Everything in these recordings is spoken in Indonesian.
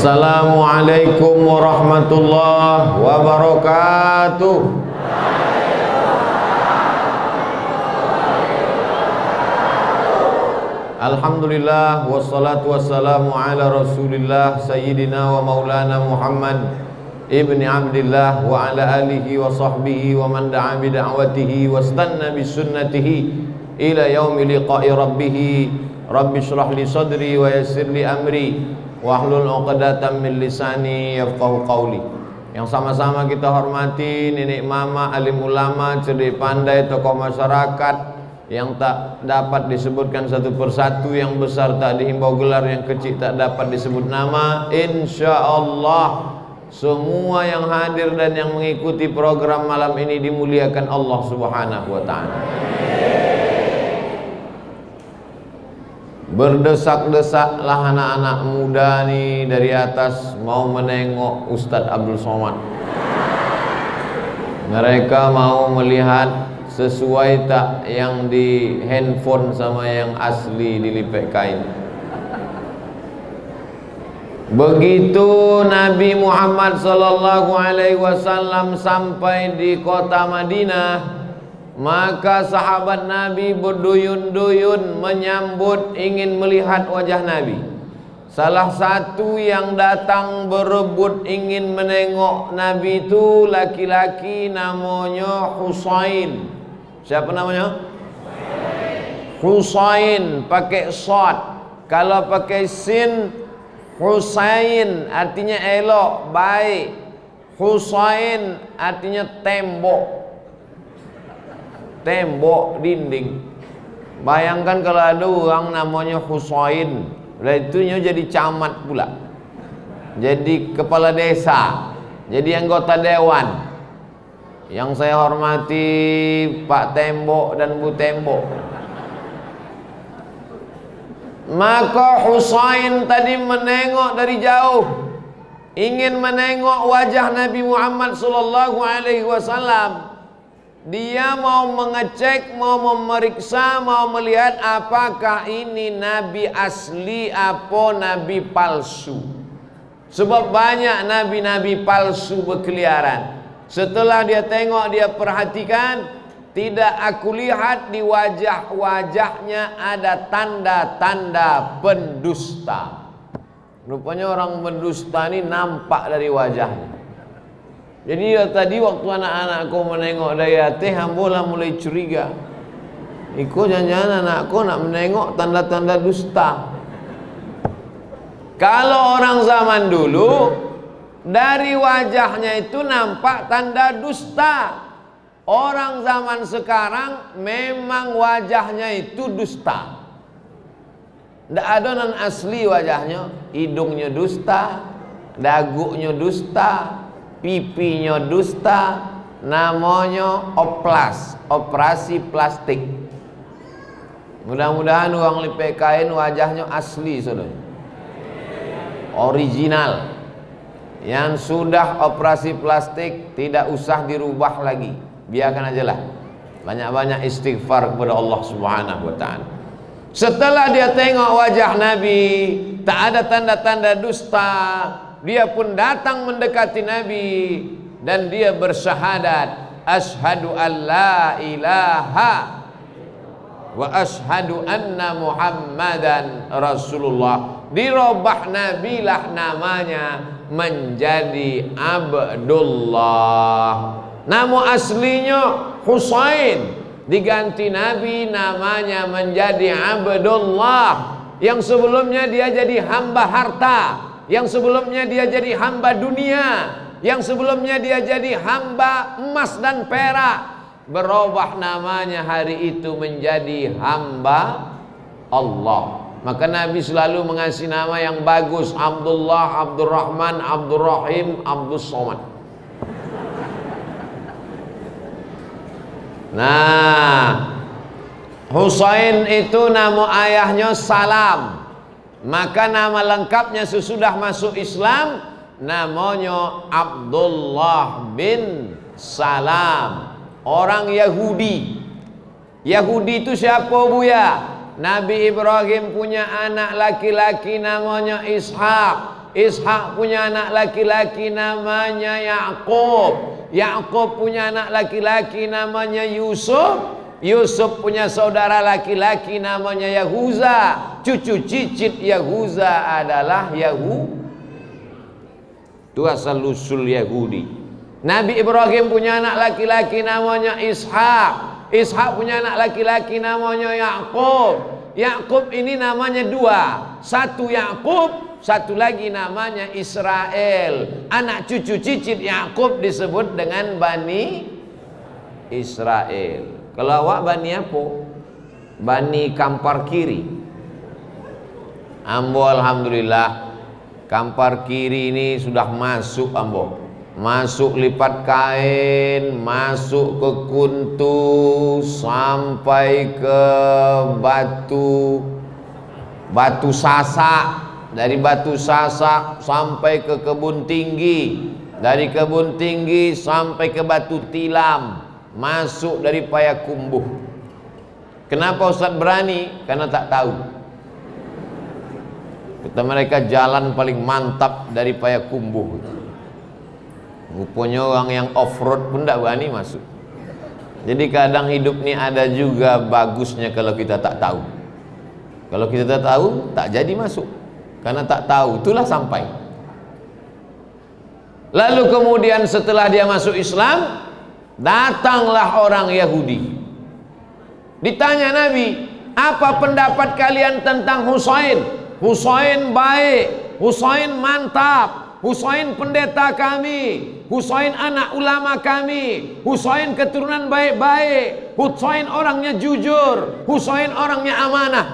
Assalamualaikum warahmatullahi wabarakatuh. Alhamdulillah wassalatu wassalamu ala Rasulillah sayyidina wa maulana Muhammad ibni Abdillah wa ala alihi wa sahbihi wa man da'a bi da'watihi wastanna bi sunnatihi ila yaumi liqa'i rabbih. Rabbi shrah li sadri wa yassir li amri wahlul 'uqdatam min lisani yafqahu qawli. Yang sama-sama kita hormati nenek mama, alim ulama, cerdik pandai, tokoh masyarakat yang tak dapat disebutkan satu persatu, yang besar tak dihimbau gelar, yang kecil tak dapat disebut nama. Insyaallah semua yang hadir dan yang mengikuti program malam ini dimuliakan Allah Subhanahu wa taala. Berdesak-desaklah anak-anak muda nih dari atas mau menengok Ustadz Abdul Somad. Mereka mau melihat sesuai tak yang di handphone sama yang asli dilipet kain. Begitu Nabi Muhammad sallallahu alaihi wasallam sampai di kota Madinah, maka sahabat Nabi berduyun-duyun menyambut, ingin melihat wajah Nabi. Salah satu yang datang berebut ingin menengok Nabi itu laki-laki namanya Husain. Siapa namanya? Husain, pakai shad. Kalau pakai sin, Husain artinya elok, baik. Husain artinya tembok. Tembok, dinding. Bayangkan kalau ada orang namanya Husain, itunya jadi camat pula, jadi kepala desa, jadi anggota dewan. Yang saya hormati Pak Tembok dan Bu Tembok. Maka Husain tadi menengok dari jauh, ingin menengok wajah Nabi Muhammad sallallahu alaihi wasallam. Dia mau mengecek, mau memeriksa, mau melihat apakah ini nabi asli atau nabi palsu. Sebab banyak nabi-nabi palsu berkeliaran. Setelah dia tengok, dia perhatikan, tidak aku lihat di wajah-wajahnya ada tanda-tanda pendusta. Rupanya orang pendusta ini nampak dari wajahnya. Jadi ya, tadi waktu anak-anakku menengok dari atas, hambolah mulai curiga. Iko jangan-jangan anakku nak menengok tanda-tanda dusta. Kalau orang zaman dulu, dari wajahnya itu nampak tanda dusta. Orang zaman sekarang memang wajahnya itu dusta. Tidak ada non asli wajahnya. Hidungnya dusta, dagunya dusta, pipinya dusta, namanya oplas, operasi plastik. Mudah-mudahan uang lipet kain wajahnya asli, saudara, original. Yang sudah operasi plastik tidak usah dirubah lagi, biarkan aja lah. Banyak-banyak istighfar kepada Allah Subhanahu wa ta'ala. Setelah dia tengok wajah Nabi, tak ada tanda-tanda dusta, dia pun datang mendekati Nabi dan dia bersyahadat, asyhadu an la ilaha wa asyhadu anna Muhammadan Rasulullah. Dirubah Nabi lah namanya menjadi Abdullah. Nama aslinya Husain, diganti Nabi namanya menjadi Abdullah. Yang sebelumnya dia jadi hamba harta, yang sebelumnya dia jadi hamba dunia, yang sebelumnya dia jadi hamba emas dan perak. Berubah namanya hari itu menjadi hamba Allah. Maka Nabi selalu mengasih nama yang bagus, Abdullah, Abdurrahman, Abdurrahim, Abdus Somad. Nah, Husain itu nama ayahnya Salam. Maka nama lengkapnya sesudah masuk Islam namanya Abdullah bin Salam. Orang Yahudi. Yahudi itu siapa, Buya? Nabi Ibrahim punya anak laki-laki namanya Ishak. Ishak punya anak laki-laki namanya Yakub. Yakub punya anak laki-laki namanya Yusuf. Yusuf punya saudara laki-laki namanya Yahuza. Cucu cicit Yahuza adalah itu asal usul Yahudi. Nabi Ibrahim punya anak laki-laki namanya Ishak. Ishak punya anak laki-laki namanya Yakub. Yakub ini namanya dua. Satu Yakub, satu lagi namanya Israel. Anak cucu cicit Yakub disebut dengan Bani Israel. Kalau awak Bani apa? Bani Kampar Kiri. Ambo alhamdulillah Kampar Kiri ini sudah masuk Ambo. Masuk lipat kain, masuk ke Kuntu, sampai ke Batu Sasak. Dari Batu Sasak sampai ke Kebun Tinggi. Dari Kebun Tinggi sampai ke Batu Tilam. Masuk dari Payakumbuh. Kenapa Ustaz berani? Karena tak tahu. Kata mereka jalan paling mantap dari Payakumbuh. Rupanya orang yang off-road pun tak berani masuk. Jadi kadang hidup ni ada juga bagusnya kalau kita tak tahu. Kalau kita tak tahu, tak jadi masuk. Karena tak tahu, itulah sampai. Lalu kemudian setelah dia masuk Islam, datanglah orang Yahudi. Ditanya Nabi, apa pendapat kalian tentang Husain? Husain baik, Husain mantap, Husain pendeta kami, Husain anak ulama kami, Husain keturunan baik-baik, Husain orangnya jujur, Husain orangnya amanah.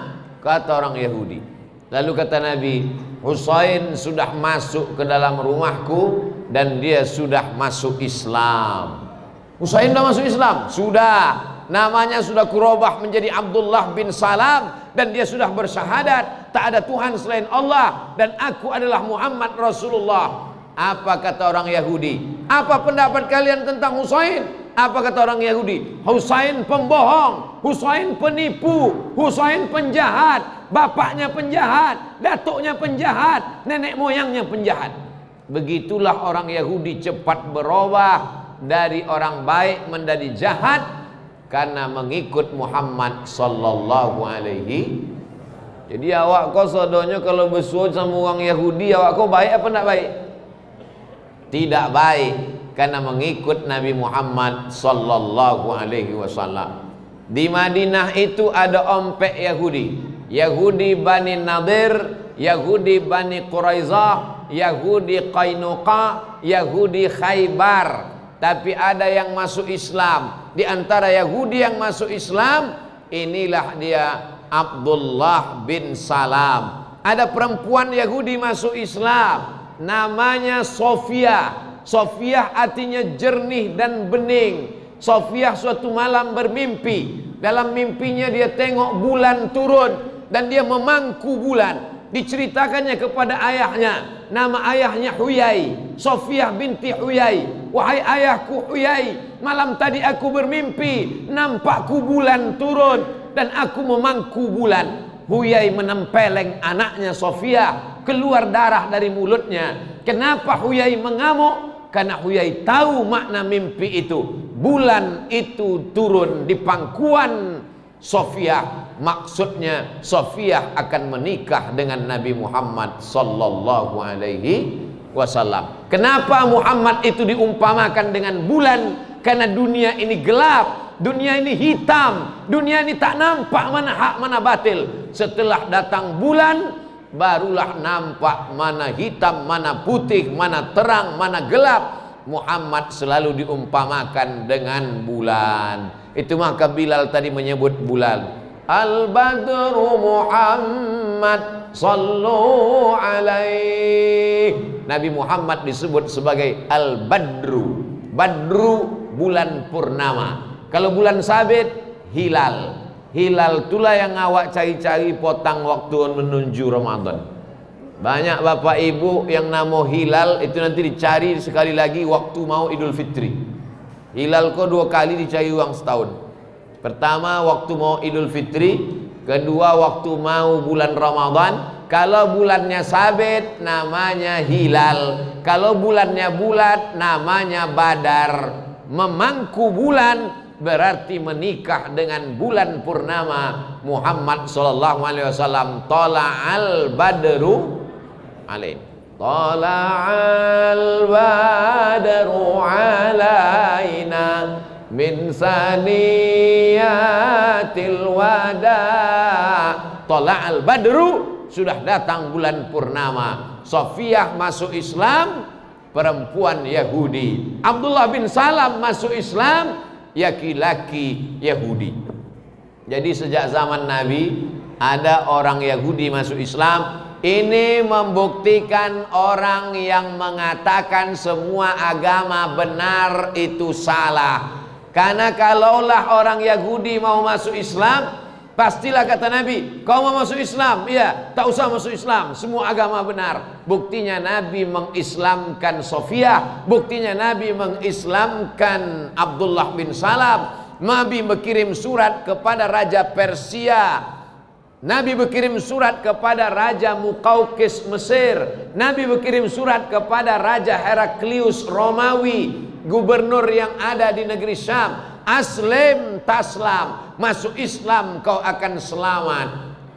Kata orang Yahudi. Lalu kata Nabi, Husain sudah masuk ke dalam rumahku dan dia sudah masuk Islam. Husain sudah masuk Islam? Sudah. Namanya sudah kurubah menjadi Abdullah bin Salam dan dia sudah bersyahadat tak ada Tuhan selain Allah dan aku adalah Muhammad Rasulullah. Apa kata orang Yahudi? Apa pendapat kalian tentang Husain? Apa kata orang Yahudi? Husain pembohong, Husain penipu, Husain penjahat, bapaknya penjahat, datuknya penjahat, nenek moyangnya penjahat. Begitulah orang Yahudi cepat berubah dari orang baik menjadi jahat karena mengikut Muhammad sallallahu alaihi. Jadi awak kau sodonya kalau bersuara sama orang Yahudi, awak kau baik apa tidak baik? Tidak baik, karena mengikut Nabi Muhammad sallallahu alaihi wasallam. Di Madinah itu ada ompek Yahudi, Yahudi Bani Nadir, Yahudi Bani Quraizah, Yahudi Qainuqa, Yahudi Khaybar. Tapi ada yang masuk Islam. Di antara Yahudi yang masuk Islam, inilah dia Abdullah bin Salam. Ada perempuan Yahudi masuk Islam, namanya Sofia. Sofia artinya jernih dan bening. Sofia suatu malam bermimpi. Dalam mimpinya dia tengok bulan turun dan dia memangku bulan. Diceritakannya kepada ayahnya. Nama ayahnya Huyai, Sofia binti Huyai. Wahai ayahku Huyai, malam tadi aku bermimpi nampakku bulan turun dan aku memangku bulan. Huyai menempeleng anaknya Sofia, keluar darah dari mulutnya. Kenapa Huyai mengamuk? Karena Huyai tahu makna mimpi itu. Bulan itu turun di pangkuan Sofia. Maksudnya Sofia akan menikah dengan Nabi Muhammad sallallahu alaihi wasallam. Kenapa Muhammad itu diumpamakan dengan bulan? Karena dunia ini gelap, dunia ini hitam, dunia ini tak nampak mana hak mana batil. Setelah datang bulan, barulah nampak mana hitam, mana putih, mana terang, mana gelap. Muhammad selalu diumpamakan dengan bulan. Itu maka Bilal tadi menyebut bulan. Al-Badru Muhammad sallu alaihi. Nabi Muhammad disebut sebagai Al-Badru. Badru bulan purnama. Kalau bulan sabit, hilal. Hilal itulah yang awak cari-cari potang waktu menuju Ramadan. Banyak bapak ibu yang nama hilal itu nanti dicari sekali lagi waktu mau Idul Fitri. Hilal kok 2 kali dicari uang setahun. Pertama waktu mau Idul Fitri, kedua waktu mau bulan Ramadan, Kalau bulannya sabit namanya hilal. Kalau bulannya bulat namanya badar. Memangku bulan berarti menikah dengan bulan purnama. Muhammad sallallahu alaihi wasallam tala'al badru alaih. Tala'al badru alaina min saniyatil wada. Tala'al badru, sudah datang bulan purnama. Sofiyah masuk Islam, perempuan Yahudi. Abdullah bin Salam masuk Islam, laki-laki Yahudi. Jadi sejak zaman Nabi ada orang Yahudi masuk Islam. Ini membuktikan orang yang mengatakan semua agama benar itu salah. Karena kalaulah orang Yahudi mau masuk Islam, pastilah kata Nabi, kau mau masuk Islam? Iya, tak usah masuk Islam, semua agama benar. Buktinya Nabi mengislamkan Sofiyah, buktinya Nabi mengislamkan Abdullah bin Salam. Nabi berkirim surat kepada Raja Persia, Nabi berkirim surat kepada Raja Muqawqis Mesir, Nabi berkirim surat kepada Raja Heraklius Romawi, gubernur yang ada di negeri Syam. Aslim taslam, masuk Islam kau akan selamat.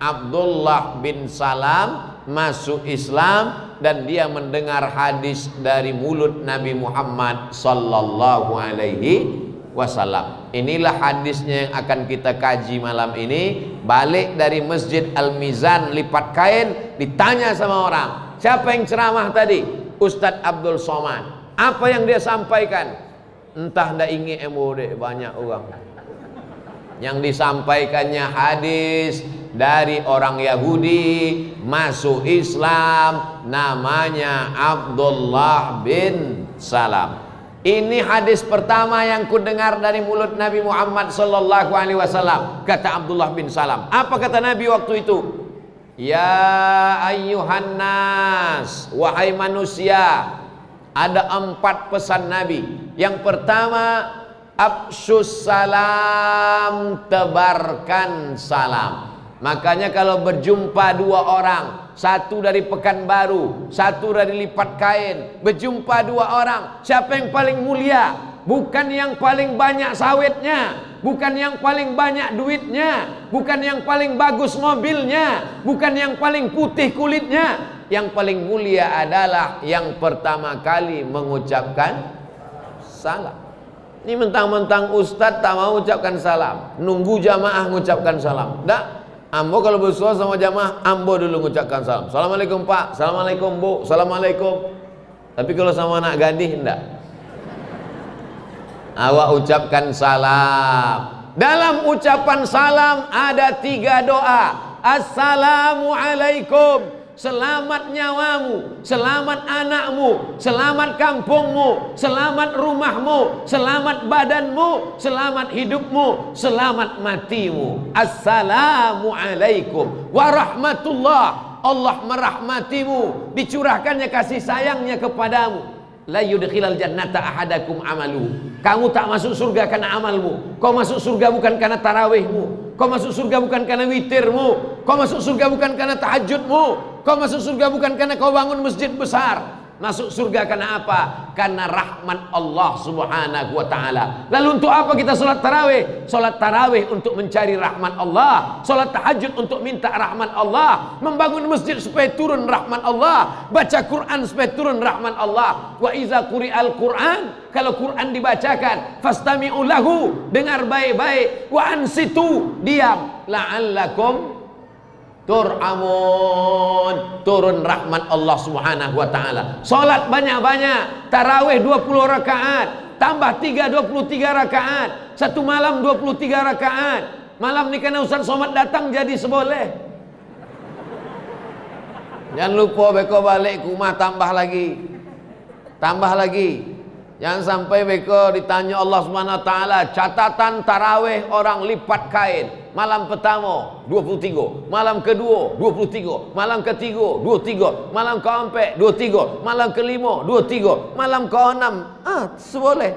Abdullah bin Salam masuk Islam dan dia mendengar hadis dari mulut Nabi Muhammad sallallahu alaihi wasallam. Inilah hadisnya yang akan kita kaji malam ini. Balik dari Masjid Al-Mizan lipat kain, ditanya sama orang, siapa yang ceramah tadi? Ustadz Abdul Somad. Apa yang dia sampaikan? Entah ndak ingin MOD, banyak orang. Yang disampaikannya hadis dari orang Yahudi masuk Islam, namanya Abdullah bin Salam. Ini hadis pertama yang ku dengar dari mulut Nabi Muhammad sallallahu alaihi wasallam. Kata Abdullah bin Salam. Apa kata Nabi waktu itu? Ya ayyuhan nas, wahai manusia. Ada 4 pesan Nabi. Yang pertama, afsyus salam, tebarkan salam. Makanya kalau berjumpa 2 orang, satu dari Pekanbaru, satu dari lipat kain, berjumpa 2 orang, siapa yang paling mulia? Bukan yang paling banyak sawitnya, bukan yang paling banyak duitnya, bukan yang paling bagus mobilnya, bukan yang paling putih kulitnya. Yang paling mulia adalah yang pertama kali mengucapkan salam. Ini mentang-mentang ustadz tak mau ucapkan salam, nunggu jamaah mengucapkan salam. Dak, ambo kalau bersuara sama jamaah, ambo dulu mengucapkan salam. Assalamualaikum Pak, assalamualaikum Bu, assalamualaikum. Tapi kalau sama anak gadis enggak. Awak ucapkan salam. Dalam ucapan salam ada 3 doa. Assalamualaikum, selamat nyawamu, selamat anakmu, selamat kampungmu, selamat rumahmu, selamat badanmu, selamat hidupmu, selamat matimu. Assalamualaikum warahmatullah. Allah merahmatimu, dicurahkannya kasih sayangnya kepadamu. La yudkhilal jannata ahadakum amalu. Kamu tak masuk surga karena amalmu. Kau masuk surga bukan karena tarawihmu. Kau masuk surga bukan karena witirmu. Kau masuk surga bukan karena tahajudmu. Kau masuk surga bukan karena kau bangun masjid besar. Masuk surga karena apa? Karena rahmat Allah subhanahu wa ta'ala. Lalu untuk apa kita sholat tarawih? Sholat tarawih untuk mencari rahmat Allah. Sholat tahajud untuk minta rahmat Allah. Membangun masjid supaya turun rahmat Allah. Baca Quran supaya turun rahmat Allah. Wa iza quri'al Quran, kalau Quran dibacakan, fastami'u lahu, dengar baik-baik. Wa ansitu, diam. La'allakum tur'amun, turun rahmat Allah subhanahu wa ta'ala. Salat banyak-banyak, tarawih 20 rakaat, tambah 3, 23 rakaat. Satu malam 23 rakaat. Malam ni karena Ustaz Somad datang jadi seboleh. Jangan lupa beko balik ke rumah tambah lagi. Tambah lagi. Jangan sampai beko ditanya Allah subhanahu wa ta'ala, catatan tarawih orang lipat kain. Malam pertama 23, malam kedua 23, malam ketiga 23, malam keempat 23, malam kelima 23, malam keenam seboleh.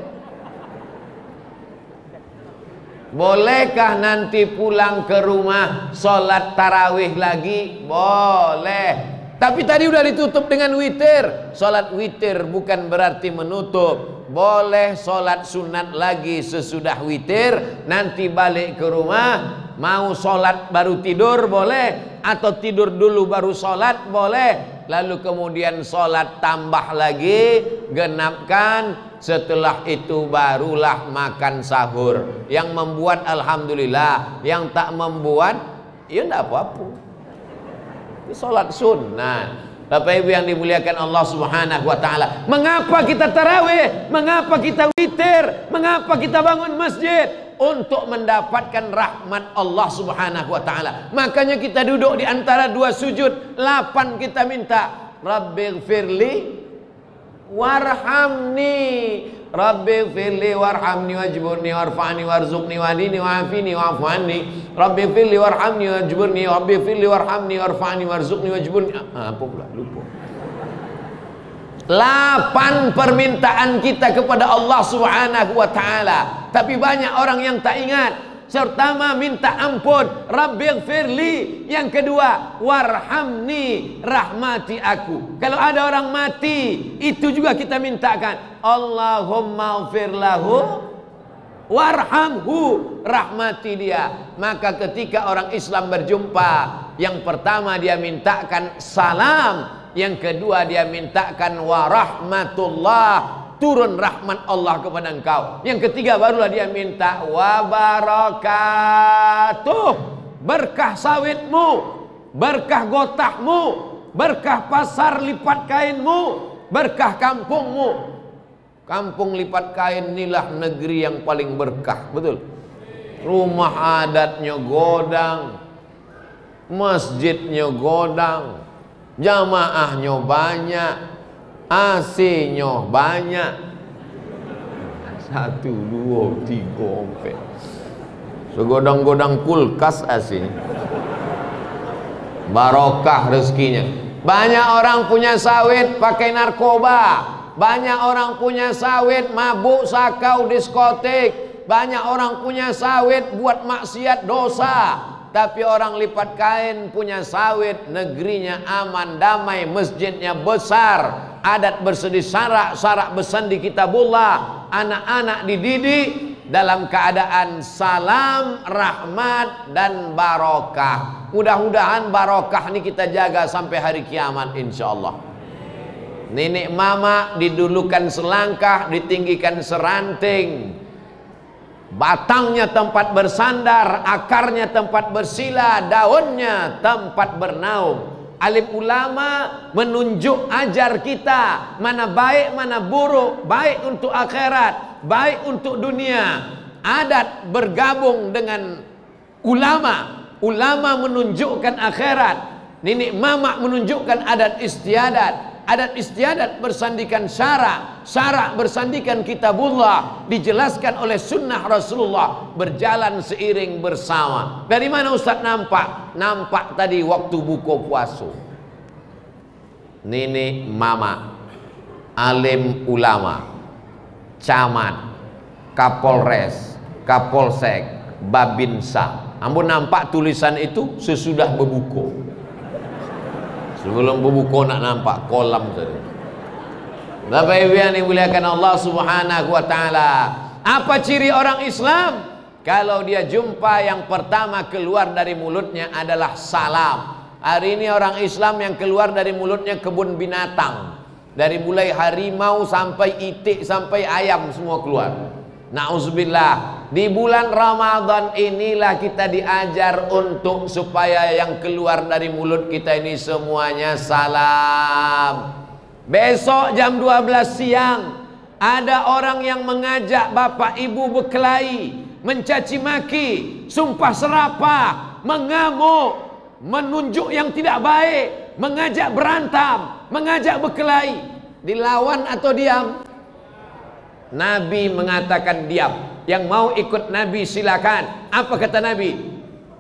Bolehkah nanti pulang ke rumah sholat tarawih lagi? Boleh. Tapi tadi udah ditutup dengan witir. Sholat witir bukan berarti menutup. Boleh sholat sunat lagi sesudah witir. Nanti balik ke rumah, mau sholat baru tidur boleh, atau tidur dulu baru sholat boleh. Lalu kemudian sholat tambah lagi, genapkan. Setelah itu barulah makan sahur. Yang membuat alhamdulillah, yang tak membuat ya enggak apa-apa. Ini sholat sunnah. Bapak Ibu yang dimuliakan Allah Subhanahu wa taala. Mengapa kita tarawih? Mengapa kita witir? Mengapa kita bangun masjid? Untuk mendapatkan rahmat Allah Subhanahu wa taala. Makanya kita duduk di antara dua sujud, 8 kita minta, Rabbighfirli warhamni, Rabbighfirli warhamni wajburni warfa'ni warzuqni wahdini wa'afini wa'fu anni, Rabbighfirli warhamni wajburni, Rabbighfirli warhamni warfa'ni warzuqni wajburni. Apa pula lupa. 8 permintaan kita kepada Allah Subhanahu wa taala. Tapi banyak orang yang tak ingat. Pertama minta ampun, Rabbighfirli. Yang kedua, warhamni, rahmati aku. Kalau ada orang mati, itu juga kita mintakan, Allahumma ighfir lahu warhamhu, rahmati dia. Maka ketika orang Islam berjumpa, yang pertama dia mintakan salam, yang kedua dia mintakan warahmatullah, turun rahmat Allah kepada engkau. Yang ketiga barulah dia minta wabarakatuh, berkah sawitmu, berkah gotahmu, berkah pasar lipat kainmu, berkah kampungmu. Kampung lipat kain inilah negeri yang paling berkah, betul. Rumah adatnya godang, masjidnya godang, jamaahnya banyak, AC-nya banyak. 1, 2, 3, 4. Segodang-godang kulkas AC. Barokah rezekinya. Banyak orang punya sawit pakai narkoba. Banyak orang punya sawit mabuk, sakau, diskotik. Banyak orang punya sawit buat maksiat, dosa. Tapi orang lipat kain punya sawit, negerinya aman, damai, masjidnya besar, adat bersedi sarak, sarak bersandi kitabullah, anak-anak dididik dalam keadaan salam, rahmat, dan barokah. Mudah-mudahan barokah ini kita jaga sampai hari kiamat insyaallah. Nenek mama didulukan selangkah, ditinggikan seranting. Batangnya tempat bersandar, akarnya tempat bersila, daunnya tempat bernaung. Alim ulama menunjuk ajar kita mana baik mana buruk, baik untuk akhirat, baik untuk dunia. Adat bergabung dengan ulama, ulama menunjukkan akhirat, nenek mama menunjukkan adat istiadat. Adat istiadat bersandikan syarak, syarak bersandikan kitabullah, dijelaskan oleh sunnah Rasulullah, berjalan seiring bersama. Dari mana Ustaz nampak? Nampak tadi waktu buka puasa. Nenek mama, alim ulama, camat, kapolres, kapolsek, babinsa. Ampun nampak tulisan itu sesudah berbuka. Sebelum berbuka nak nampak kolam tadi. Bapak Ibu yang dimuliakan Allah Subhanahu wa taala. Apa ciri orang Islam? Kalau dia jumpa yang pertama keluar dari mulutnya adalah salam. Hari ini orang Islam yang keluar dari mulutnya kebun binatang. Dari mulai harimau sampai itik sampai ayam semua keluar. Na'udzubillah. Di bulan Ramadan inilah kita diajar untuk supaya yang keluar dari mulut kita ini semuanya salam. Besok jam 12 siang ada orang yang mengajak bapak ibu berkelahi, mencaci maki, sumpah serapah, mengamuk, menunjuk yang tidak baik, mengajak berantem, mengajak berkelahi. Dilawan atau diam? Nabi mengatakan diam. Yang mau ikut Nabi silakan. Apa kata Nabi?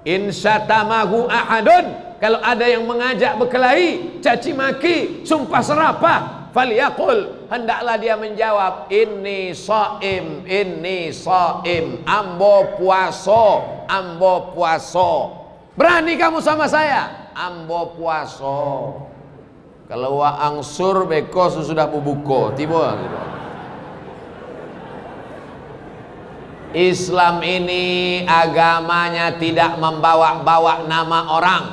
Insyatamahu ahadun, kalau ada yang mengajak berkelahi, caci maki, sumpah serapah, falyaqul, hendaklah dia menjawab, inni shaim, ambo puaso. Berani kamu sama saya? Ambo puaso. Kalau wa angsur beko sudah bubuko tiba gitu. Islam ini agamanya tidak membawa-bawa nama orang.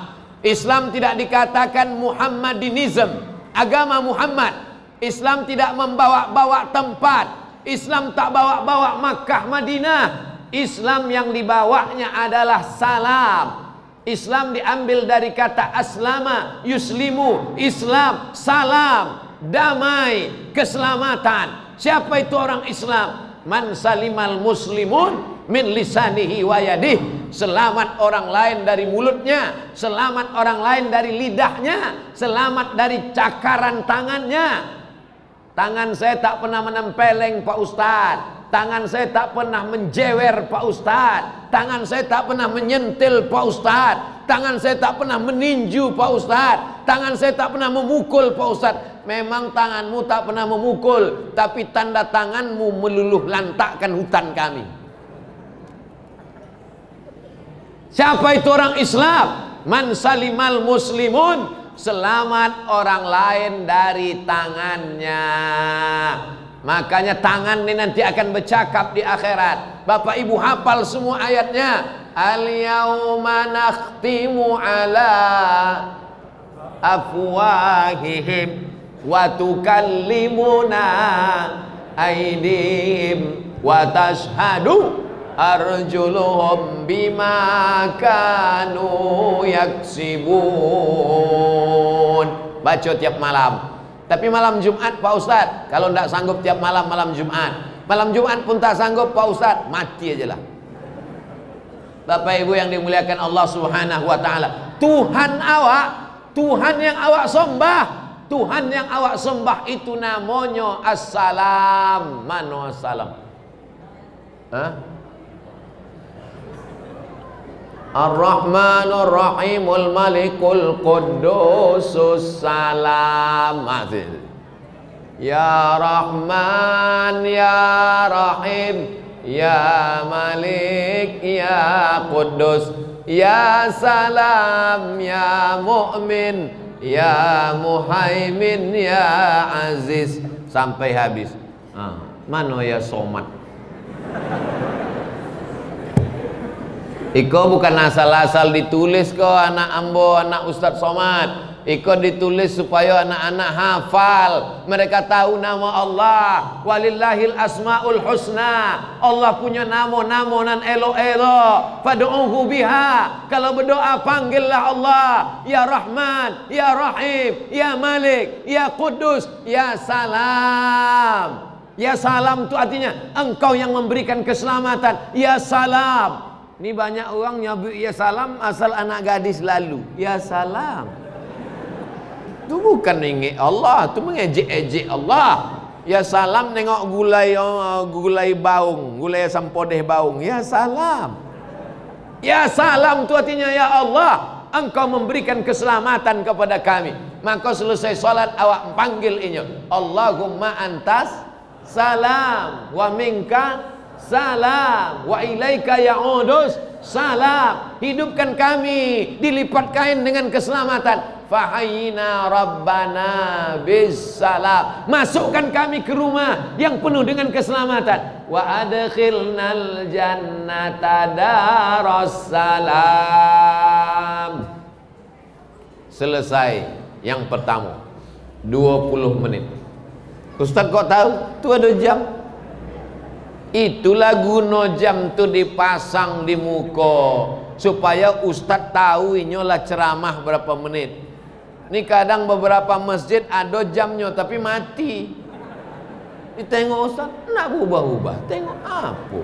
Islam tidak dikatakan Muhammadinism, agama Muhammad. Islam tidak membawa-bawa tempat. Islam tak bawa-bawa Makkah, Madinah. Islam yang dibawanya adalah salam. Islam diambil dari kata aslama, yuslimu, Islam, salam, damai, keselamatan. Siapa itu orang Islam? Man salimal muslimun min lisanihi wa yadih. Selamat orang lain dari mulutnya, selamat orang lain dari lidahnya, selamat dari cakaran tangannya. Tangan saya tak pernah menempeleng Pak Ustadz, tangan saya tak pernah menjewer Pak Ustadz, tangan saya tak pernah menyentil Pak Ustadz, tangan saya tak pernah meninju Pak Ustadz, tangan saya tak pernah memukul Pak Ustadz. Memang tanganmu tak pernah memukul, tapi tanda tanganmu meluluh lantakkan hutan kami. Siapa itu orang Islam? Man salimal muslimun, selamat orang lain dari tangannya. Makanya tangan ini nanti akan bercakap di akhirat. Bapak Ibu hafal semua ayatnya. Al-yawma nakhtimu ala afwahihim wa tukallimuna aydihim wa tashhadu arjuluhum bima kanu yaksibun. Baca tiap malam. Tapi malam Jumat Pak Ustadz, kalau tidak sanggup tiap malam, malam Jumat. Malam Jumat pun tak sanggup Pak Ustadz, mati aja lah. Bapak Ibu yang dimuliakan Allah Subhanahu wa ta'ala, Tuhan awak, Tuhan yang awak sembah, Tuhan yang awak sembah itu namanya Assalam. Mana assalam? Ar-Rahmanur Rahimul Malikul Qudusus Salam. Ya Rahman Ya Rahim Ya Malik Ya Quddus Ya Salam Ya Mu'min Ya Muhaimin Ya Aziz sampai habis. Mana ya Somad? Iko bukan asal-asal ditulis kok anak ambo, anak Ustadz Somad. Iko ditulis supaya anak-anak hafal. Mereka tahu nama Allah. Walillahil asmaul husna. Allah punya nama-nama nan elo-elo. Fad'uhu biha. Kalau berdoa panggillah Allah. Ya Rahman, Ya Rahim, Ya Malik, Ya Quddus, Ya Salam. Ya Salam itu artinya engkau yang memberikan keselamatan. Ya Salam. Ini banyak orang nyebut Ya Salam asal anak gadis lalu. Ya Salam. Itu bukan ingin Allah, itu mengejek-ejek Allah. Ya Salam nengok gulai baung, gulai sampodeh baung. Ya Salam. Ya Salam itu artinya ya Allah, engkau memberikan keselamatan kepada kami. Maka selesai salat awak panggil ini. Allahumma antas salam wa minka salam wa ilaika ya'udus salam. Hidupkan kami dilipat kain dengan keselamatan. Fahayina rabbana bis salam. Masukkan kami ke rumah yang penuh dengan keselamatan. Wa adkhilnal jannata daras salam. Selesai yang pertama 20 menit. Ustaz kok tahu? Itu ada jam. Itulah guna jam tu dipasang di muka supaya Ustaz tahu inyolah ceramah berapa menit. Ini kadang beberapa masjid ada jamnya tapi mati. Ditengok Ustaz, nak ubah-ubah. Tengok apa?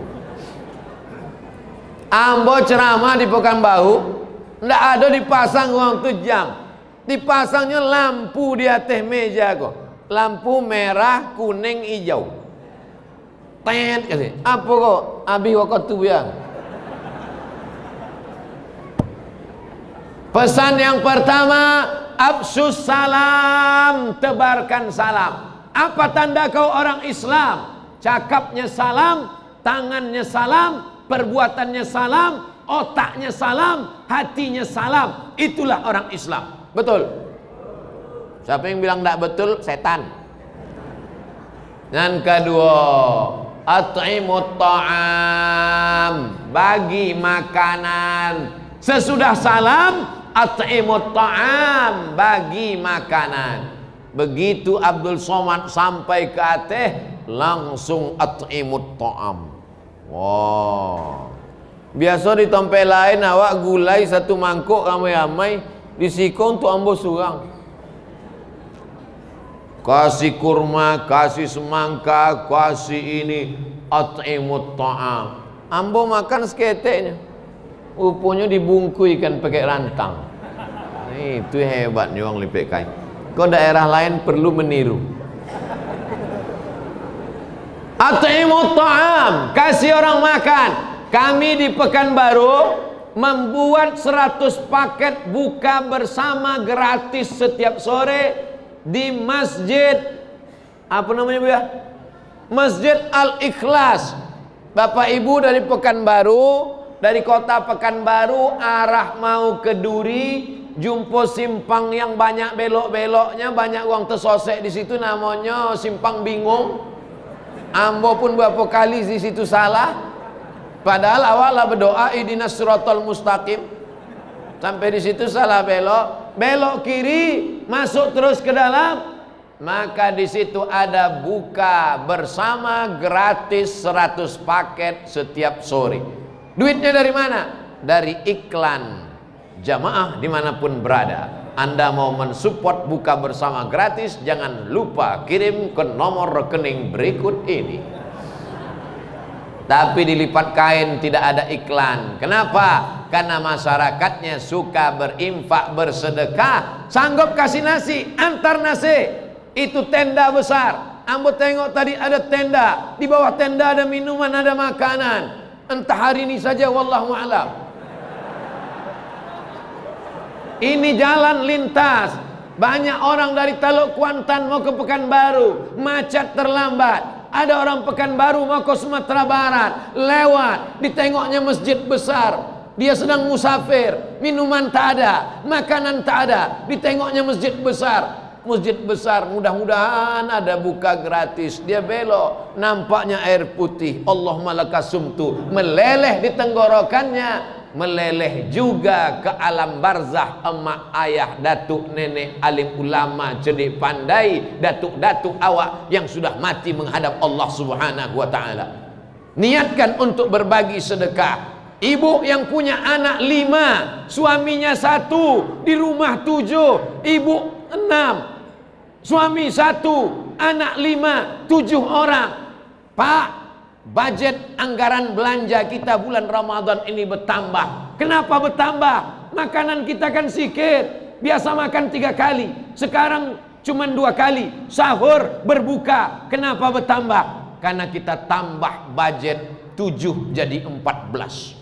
Ambo ceramah di Pekanbaru, ndak ada dipasang orang tu jam. Dipasangnya lampu di atas meja kok. Lampu merah, kuning, hijau. Tet kasih. Apa kok? Abi waktu tu biang. Pesan yang pertama, absus salam, tebarkan salam. Apa tanda kau orang Islam? Cakapnya salam, tangannya salam, perbuatannya salam, otaknya salam, hatinya salam. Itulah orang Islam. Betul? Siapa yang bilang tidak betul? Setan. Dan kedua, at'imut ta'am, bagi makanan. Sesudah salam, at'imut ta'am, bagi makanan. Begitu Abdul Somad sampai ke Aceh, langsung at'imut ta'am. Wow. Biasa di tempat lain awak gulai satu mangkuk ramai-ramai, di siko untuk ambo surang. Kasih kurma, kasih semangka, kasih ini, at'imut ta'am. Ambo makan seketeknya. Rupanya dibungkuikan pakai rantang. Itu hebatnya orang lipek kain. Kau daerah lain perlu meniru. At'imut ta'am, kasih orang makan. Kami di Pekanbaru membuat 100 paket buka bersama gratis setiap sore di masjid, apa namanya Bu ya? Masjid Al-Ikhlas. Bapak Ibu dari Pekanbaru, dari kota Pekanbaru arah mau ke Duri, jumpa simpang yang banyak belok-beloknya, banyak uang tersosek di situ, namanya simpang bingung. Ambo pun berapa kali di situ salah. Padahal awalnya berdoa ihdinas siratal mustaqim. Sampai di situ salah belok, belok kiri, masuk terus ke dalam. Maka di situ ada buka bersama gratis 100 paket setiap sore. Duitnya dari mana? Dari iklan jamaah dimanapun berada. Anda mau mensupport buka bersama gratis, jangan lupa kirim ke nomor rekening berikut ini. Tapi dilipat kain tidak ada iklan. Kenapa? Karena masyarakatnya suka berinfak, bersedekah, sanggup kasih nasi, antar nasi. Itu tenda besar. Ambo tengok tadi ada tenda, di bawah tenda ada minuman, ada makanan. Entah hari ini saja, wallahu a'lam. Ini jalan lintas. Banyak orang dari Teluk Kuantan mau ke Pekanbaru, macet terlambat. Ada orang Pekanbaru mau ke Sumatera Barat, lewat, ditengoknya masjid besar. Dia sedang musafir, minuman tak ada, makanan tak ada, ditengoknya masjid besar. Masjid besar, mudah-mudahan ada buka gratis. Dia belok, nampaknya air putih, Allahumma lakasumtu, meleleh di tenggorokannya. Meleleh juga ke alam barzah, emak, ayah, datuk, nenek, alim ulama, cerdik pandai, datuk-datuk awak yang sudah mati menghadap Allah Subhanahu wa ta'ala. Niatkan untuk berbagi sedekah. Ibu yang punya anak 5, suaminya 1, di rumah 7, ibu 6, suami 1, anak 5, 7 orang. Pak, budget anggaran belanja kita bulan Ramadan ini bertambah. Kenapa bertambah? Makanan kita kan sikit. Biasa makan 3 kali, sekarang cuma 2 kali, sahur, berbuka. Kenapa bertambah? Karena kita tambah budget 7 jadi 14.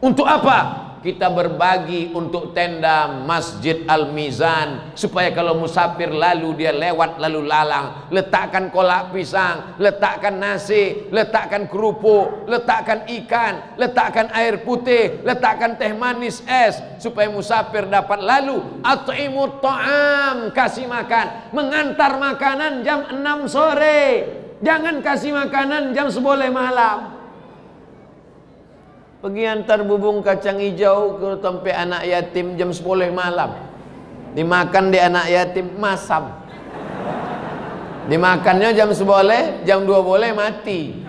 Untuk apa? Kita berbagi untuk tenda Masjid Al-Mizan, supaya kalau musafir lalu dia lewat lalu lalang, letakkan kolak pisang, letakkan nasi, letakkan kerupuk, letakkan ikan, letakkan air putih, letakkan teh manis es, supaya musafir dapat lalu. At'imut ta'am, kasih makan, mengantar makanan jam 6 sore, jangan kasih makanan jam 11 malam. Pergi antar bubung kacang hijau ke tempat anak yatim jam 10 malam. Dimakan di anak yatim, masam. Dimakannya jam 11, jam 2 boleh mati.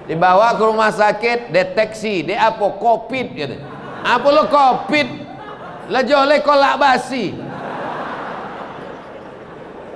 Dibawa ke rumah sakit, deteksi, dia apa? Covid gitu. Apa lo Covid? Lah jole kolak basi.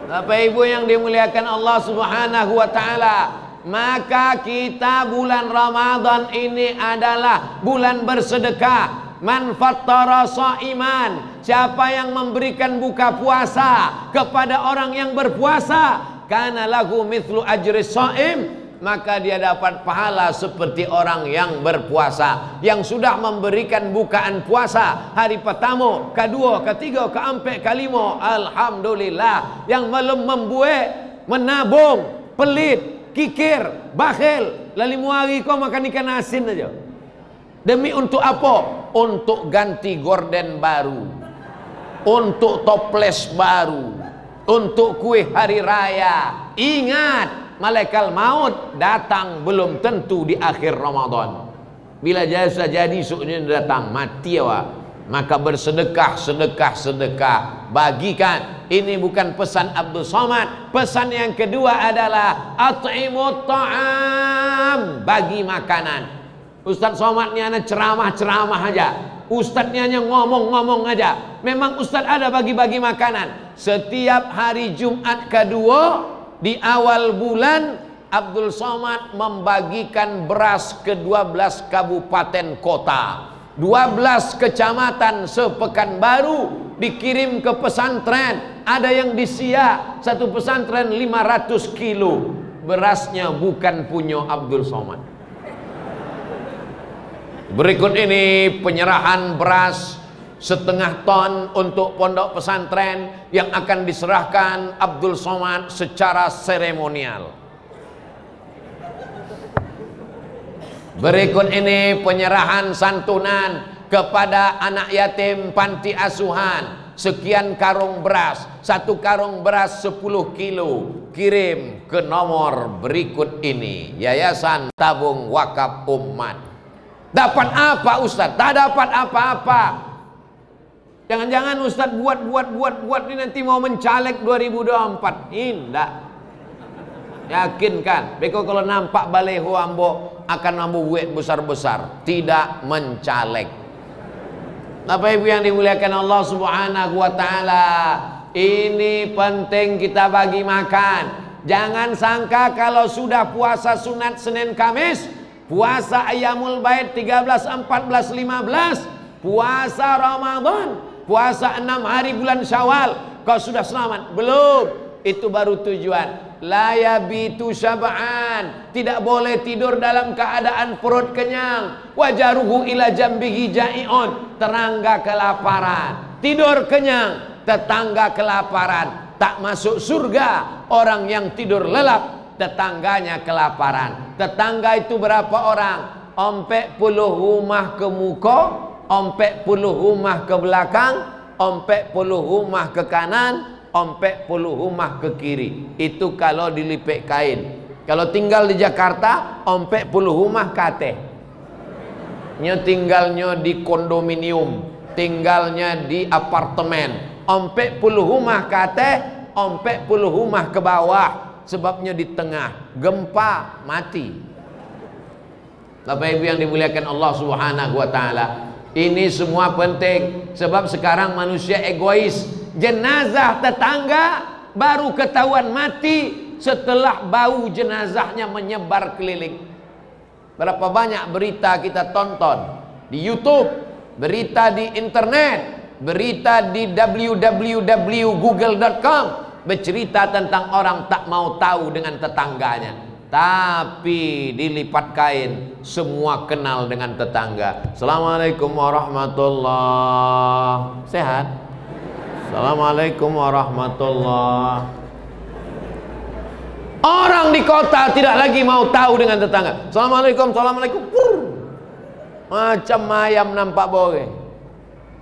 Bapak Ibu yang dimuliakan Allah Subhanahu wa ta'ala, maka kita bulan Ramadan ini adalah bulan bersedekah. Man fattara shaiman, siapa yang memberikan buka puasa kepada orang yang berpuasa, kana lahu mithlu ajri shaim, maka dia dapat pahala seperti orang yang berpuasa, yang sudah memberikan bukaan puasa hari pertama, kedua, ketiga, keempat, kelima. Alhamdulillah. Yang belum membuat, menabung, pelit, kikir, bakhil, lalu hari kau makan ikan asin aja. Demi untuk apa? Untuk ganti gorden baru, untuk toples baru, untuk kue hari raya. Ingat, malaikat maut datang belum tentu di akhir Ramadan. Bila jasa jadi suknya datang mati ya, maka bersedekah, sedekah, bagikan. Ini bukan pesan Abdul Somad. Pesan yang kedua adalah at'imut ta'am, bagi makanan. Ustaz Somadnya hanya ceramah aja, ustadznya hanya ngomong aja. Memang ustadz ada bagi-bagi makanan. Setiap hari Jumat kedua di awal bulan, Abdul Somad membagikan beras ke 12 kabupaten kota, 12 kecamatan sepekanbaru, dikirim ke pesantren. Ada yang di Siak, satu pesantren 500 kilo. Berasnya bukan punya Abdul Somad. Berikut ini penyerahan beras setengah ton untuk pondok pesantren yang akan diserahkan Abdul Somad secara seremonial. Berikut ini penyerahan santunan kepada anak yatim panti asuhan. Sekian karung beras, satu karung beras 10 kilo, kirim ke nomor berikut ini, Yayasan Tabung Wakaf Umat. Dapat apa Ustaz? Tak dapat apa-apa. Jangan-jangan Ustaz buat ini nanti mau mencalek 2024. Tidak. Yakinkan, beko kalau nampak baleho ambo akan ambo buat besar-besar, tidak mencalek. Bapak Ibu yang dimuliakan Allah Subhanahu wa taala, ini penting kita bagi makan. Jangan sangka kalau sudah puasa sunat Senin Kamis, puasa Ayyamul Bait 13, 14, 15, puasa Ramadan, puasa 6 hari bulan Syawal, kau sudah selamat? Belum. Itu baru tujuan. La yabitu syab'an, tidak boleh tidur dalam keadaan perut kenyang. Wajaruhu ila jambihi ja'iun, tetangga kelaparan. Tidur kenyang, tetangga kelaparan. Tak masuk surga orang yang tidur lelap, tetangganya kelaparan. Tetangga itu berapa orang? 40 rumah ke muka, 40 rumah ke belakang, 40 rumah ke kanan, 40 rumah ke kiri. Itu kalau dilipet kain. Kalau tinggal di Jakarta, 40 rumah kate. Tinggalnya di kondominium, tinggalnya di apartemen. 40 rumah kate, 40 rumah ke bawah. Sebabnya di tengah gempa mati. Bapak Ibu yang dimuliakan Allah Subhanahu wa taala, ini semua penting sebab sekarang manusia egois. Jenazah tetangga baru ketahuan mati setelah bau jenazahnya menyebar keliling. Berapa banyak berita kita tonton di YouTube, berita di internet, berita di www.google.com, bercerita tentang orang tak mau tahu dengan tetangganya, tapi dilipat kain semua kenal dengan tetangga. Assalamualaikum warahmatullahi. Sehat? Assalamualaikum warahmatullahi. Orang di kota tidak lagi mau tahu dengan tetangga. Assalamualaikum, assalamualaikum. Macam ayam nampak boleh.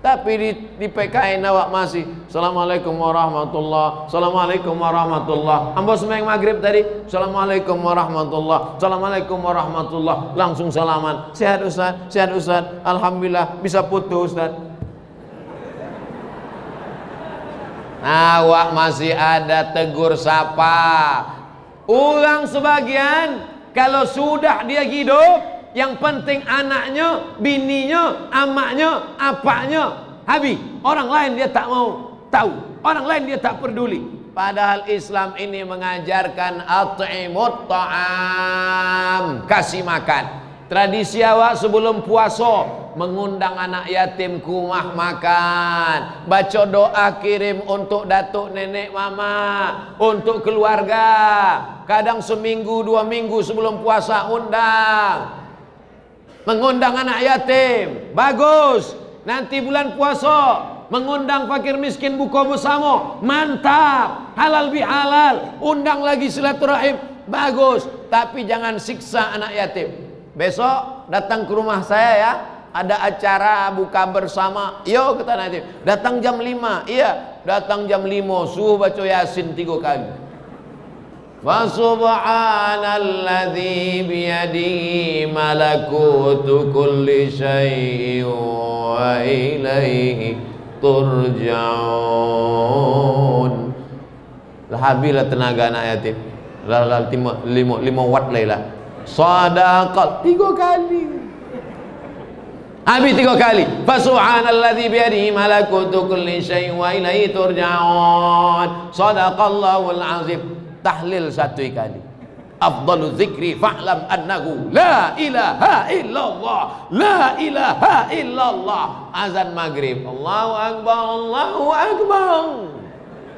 Tapi di PKN awak masih Assalamualaikum warahmatullahi. Assalamualaikum warahmatullahi. Ambo sembahyang maghrib tadi Assalamualaikum warahmatullahi. Assalamualaikum warahmatullahi. Langsung salaman. Sehat Ustaz? Sehat Ustaz. Alhamdulillah. Bisa putus Ustaz. Awak masih ada tegur sapa. Orang sebagian kalau sudah dia hidup, yang penting anaknya, bininya, amaknya, apaknya, habis. Orang lain dia tak mau tahu, orang lain dia tak peduli. Padahal Islam ini mengajarkan at'imut ta'am, kasih makan. Tradisi awak sebelum puasa mengundang anak yatim ke rumah makan, baca doa kirim untuk datuk nenek mama, untuk keluarga. Kadang seminggu 2 minggu sebelum puasa undang. Mengundang anak yatim, bagus. Nanti bulan puasa mengundang fakir miskin buka bersama, mantap. Halal bihalal, undang lagi silaturahim, bagus. Tapi jangan siksa anak yatim. Besok datang ke rumah saya ya, ada acara buka bersama. Yo kata anak yatim, datang jam 5. Iya, datang jam 5 suruh baca Yasin 3 kali. Wa subhanalladzi biyadihi malakutu kulli syai'in wa ilaihi turja'un. Lah habislah tenaga anak yatim. Lah 5 watt lah. Sadaqat 3 kali. Habis 3 kali. Fa subhanalladzi biyadihi malakutu kulli syai'in wa ilaihi turja'un. Sadaqallahul azim. Tahlil 1 kali. Afdalu dzikri fa'lam annahu la ilaha illallah, la ilaha illallah. Azan maghrib, Allahu akbar, Allahu akbar.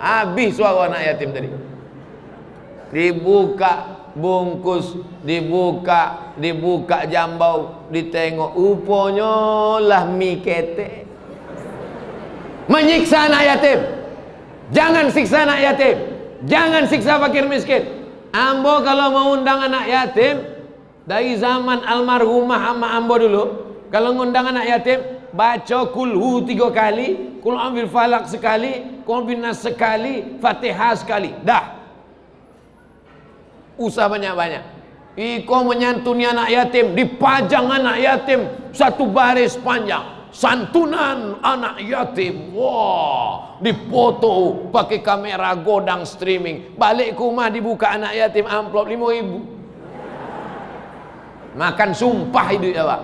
Habis suara anak yatim tadi. Dibuka bungkus, dibuka jambau, ditengok, rupanya lah mie ketek. Menyiksa anak yatim. Jangan siksa anak yatim, jangan siksa fakir miskin. Ambo kalau mau undang anak yatim dari zaman almarhumah ama ambo dulu, kalau ngundang anak yatim baca kulhu 3 kali, kul ambil falak sekali, kul binas sekali, fatihah sekali, dah. Usah banyak-banyak. Iko menyantuni anak yatim, dipajang anak yatim 1 baris panjang, santunan anak yatim. Wah, dipoto pakai kamera godang streaming. Balik ke rumah dibuka anak yatim amplop 5.000. Makan sumpah hidup awak.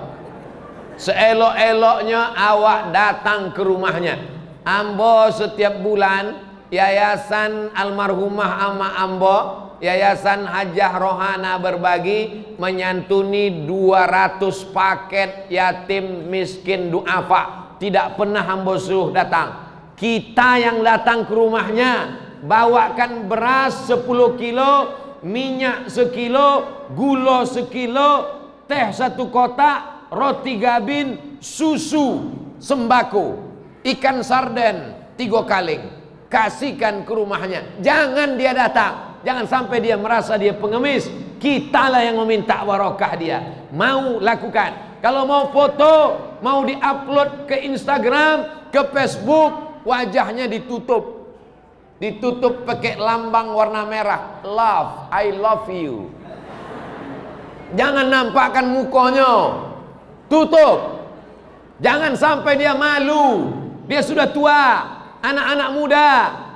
Seelok-eloknya awak datang ke rumahnya. Ambo setiap bulan yayasan almarhumah ama ambo, Yayasan Hajah Rohana Berbagi menyantuni 200 paket yatim miskin duafa. Tidak pernah ambo suruh datang. Kita yang datang ke rumahnya, bawakan beras 10 kilo, minyak sekilo, gula sekilo, teh 1 kotak, roti gabin, susu, sembako, ikan sarden 3 kaleng. Kasihkan ke rumahnya. Jangan dia datang. Jangan sampai dia merasa dia pengemis. Kitalah yang meminta barokah dia. Mau lakukan. Kalau mau foto, mau diupload ke Instagram, ke Facebook, wajahnya ditutup. Ditutup pakai lambang warna merah. Love, I love you. Jangan nampakkan mukanya. Tutup. Jangan sampai dia malu. Dia sudah tua. Anak-anak muda,